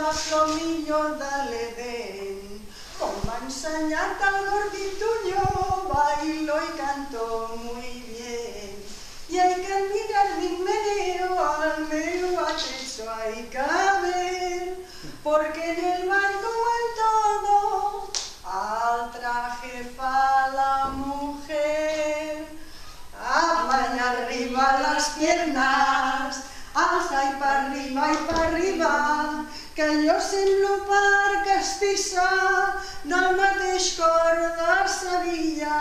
lo millor de l'Edén. Com m'ha ensenyat el gordito yo, bailo y canto muy bien. Y hay que admirar mi meneo, al medio acceso hay que ver, porque en el bar como en todo, al traje fa la mujer. Apaña arriba las piernas, alza y pa' arriba, que jo semblo per castissa del mateix cor de Sevilla.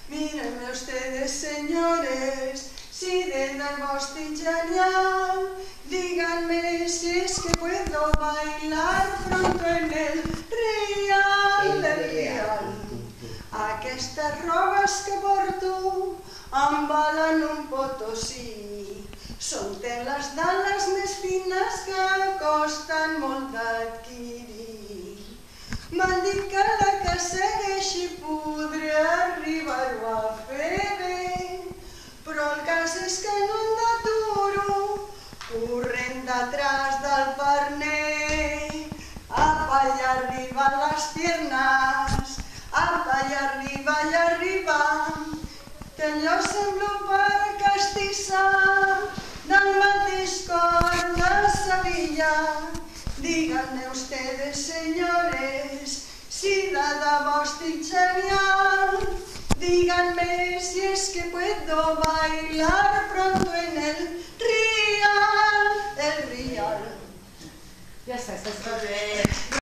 Mírenme ustedes, señores, si de nuevo estoy genial, díganme si es que puedo bailar pronto en el Rial del Rial. Aquestes robes que porto em valen un potosí. Són teles de les més fines que costen molt d'adquirir. M'han dit que la que segueixi podré arribar-ho a fer bé, però el cas és que no em deturo corrent detrás del pernil. Apa y arriba las piernas, apa y arriba, que jo semblo per castissa del mateix cor de Sevilla. Díganme ustedes, señores, si de debò estic genial. Díganme si es que puedo bailar pronto en el Rial. Ya está, está bien.